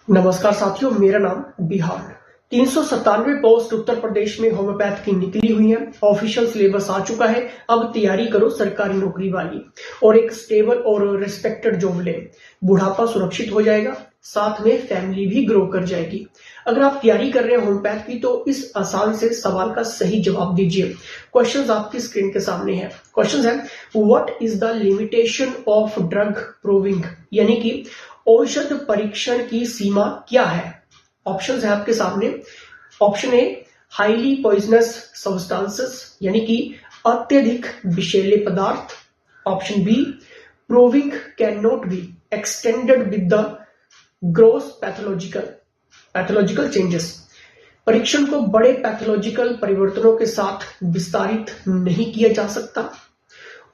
नमस्कार साथियों, मेरा नाम बिहार। 397 पोस्ट उत्तर प्रदेश में होम्योपैथ की निकली हुई है। ऑफिशियल सिलेबस आ चुका है। अब तैयारी करो सरकारी नौकरी वाली और एक स्टेबल और रिस्पेक्टेड जॉब ले। बुढ़ापा सुरक्षित हो जाएगा, साथ में फैमिली भी ग्रो कर जाएगी। अगर आप तैयारी कर रहे हैं होम्योपैथ की तो इस आसान से सवाल का सही जवाब दीजिए। क्वेश्चंस आपकी स्क्रीन के सामने है। क्वेश्चंस है, what is the limitation of drug proving, यानी कि औषध परीक्षण की सीमा क्या है। ऑप्शंस है आपके सामने। Option A, highly poisonous substances, यानी कि अत्यधिक विषैले पदार्थ। Option B, proving can not be extended with the gross pathological changes, परीक्षण को बड़े पैथोलॉजिकल परिवर्तनों के साथ विस्तारित नहीं किया जा सकता।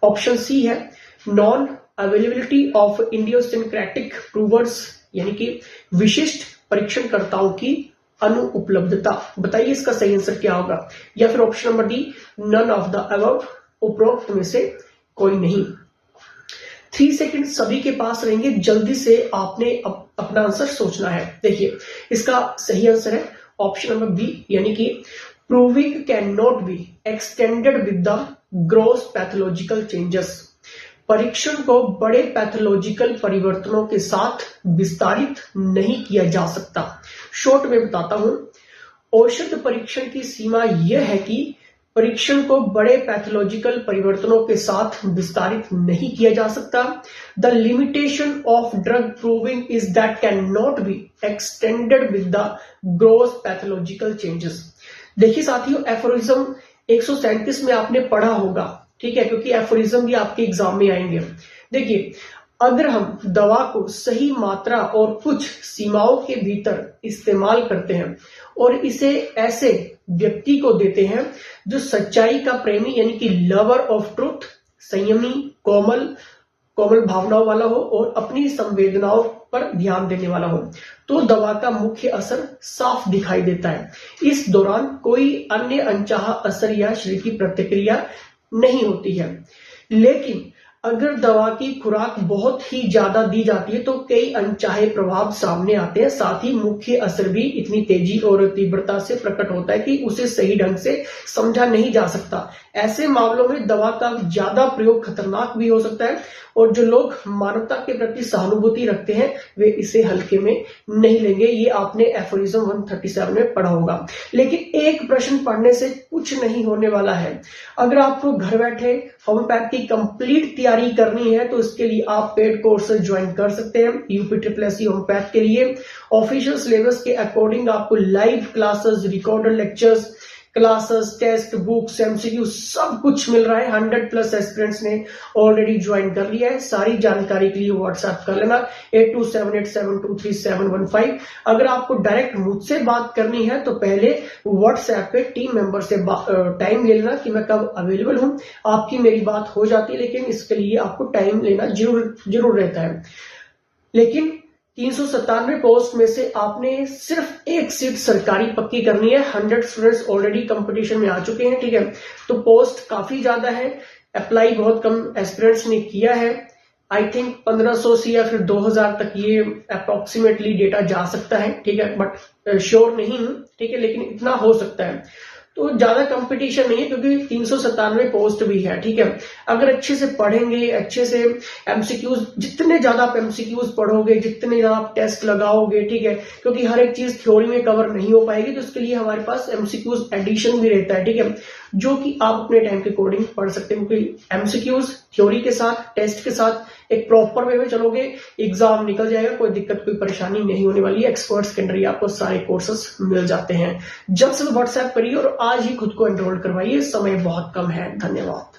ऑप्शन सी है, नॉन अवेलेबिलिटी ऑफ इडियोसिंक्रेटिक प्रूवर्स, यानी कि विशिष्ट परीक्षणकर्ताओं की अनुपलब्धता। बताइए इसका सही आंसर क्या होगा। या फिर option number D, none of the above, उपरोक्त में से कोई नहीं। 3 सेकंड सभी के पास रहेंगे, जल्दी से आपने अपना आंसर सोचना है। देखिए इसका सही आंसर है ऑप्शन नंबर बी, यानी कि proving can not be extended with the gross pathological changes, परीक्षण को बड़े पैथोलॉजिकल परिवर्तनों के साथ विस्तारित नहीं किया जा सकता। शॉर्ट में बताता हूं, औषध परीक्षण की सीमा यह है कि परीक्षण को बड़े पैथोलॉजिकल परिवर्तनों के साथ विस्तारित नहीं किया जा सकता। The limitation of drug proving is that can not be extended with the gross pathological changes. देखिए साथियों, एफोरिज्म 137 में आपने पढ़ा होगा, ठीक है, क्योंकि एफोरिज्म भी आपके एग्जाम में आएंगे। देखिए, अगर हम दवा को सही मात्रा और कुछ सीमाओं के भीतर इस्तेमाल करते हैं और इसे ऐसे व्यक्ति को देते हैं जो सच्चाई का प्रेमी, यानी कि लवर ऑफ ट्रुथ, संयमी, कोमल भावनाओं वाला हो और अपनी संवेदनाओं पर ध्यान देने वाला हो, तो दवा का मुख्य असर साफ दिखाई देता है। इस दौरान कोई अन्य अनचाहा असर या शरीर की प्रतिक्रिया नहीं होती है। लेकिन अगर दवा की खुराक बहुत ही ज्यादा दी जाती है तो कई अनचाहे प्रभाव सामने आते हैं। साथ ही मुख्य असर भी इतनी तेजी और तीव्रता से प्रकट होता है कि उसे सही ढंग से समझा नहीं जा सकता। ऐसे मामलों में दवा का ज्यादा प्रयोग खतरनाक भी हो सकता है और जो लोग मानवता के प्रति सहानुभूति रखते हैं वे इसे हल्के में नहीं लेंगे। ये आपने एफोरिज्म 137 में पढ़ा होगा। लेकिन एक प्रश्न पढ़ने से कुछ नहीं होने वाला है। अगर आपको घर बैठे होम्योपैथ की कंप्लीट तैयारी करनी है तो इसके लिए आप पेड कोर्स ज्वाइन कर सकते हैं। यूपीएससी होम्योपैथ के लिए ऑफिशियल सिलेबस के अकॉर्डिंग आपको live classes, recorded lectures, classes, test books, MCQ सब कुछ मिल रहा है। 100+ एस्पिरेंट्स ने ऑलरेडी ज्वाइन कर लिया है। सारी जानकारी के लिए व्हाट्सएप कर लेना 8278723715। अगर आपको डायरेक्ट मुझसे बात करनी है तो पहले व्हाट्सएप पे टीम मेंबर से टाइम ले लेना कि मैं कब अवेलेबल हूं। आपकी मेरी बात हो जाती है, लेकिन इसके लिए आपको टाइम लेना जरूर रहता है। लेकिन 397 पोस्ट में से आपने सिर्फ एक सीट सरकारी पक्की करनी है। 100 स्टूडेंट्स ऑलरेडी कंपटीशन में आ चुके हैं, ठीक है, तो पोस्ट काफी ज्यादा है। अप्लाई बहुत कम एस्पिरेंट्स ने किया है। आई थिंक 1500 से या फिर 2000 तक ये अप्रोक्सीमेटली डेटा जा सकता है, ठीक है, बट श्योर नहीं हूं, ठीक है, लेकिन इतना हो सकता है। तो ज्यादा कंपटीशन नहीं है क्योंकि 397 पोस्ट भी है, ठीक है। अगर अच्छे से पढ़ेंगे, अच्छे से एमसीक्यूज, जितने ज्यादा आप एमसीक्यूज पढ़ोगे, जितने ज्यादा आप टेस्ट लगाओगे, ठीक है, क्योंकि हर एक चीज थ्योरी में कवर नहीं हो पाएगी, तो इसके लिए हमारे पास एमसीक्यूज एडिशन भी रहता है, ठीक है, जो कि आप अपने टाइम के अकॉर्डिंग पढ़ सकते हैं। क्योंकि एमसीक्यूज थ्योरी के साथ, टेस्ट के साथ एक प्रॉपर वे में चलोगे, एग्जाम निकल जाएगा, कोई दिक्कत, कोई परेशानी नहीं होने वाली है। एक्सपर्ट्स के अंदर ही आपको सारे कोर्सेस मिल जाते हैं। जब से व्हाट्सएप करिए और आज ही खुद को एनरोल करवाइए, समय बहुत कम है। धन्यवाद।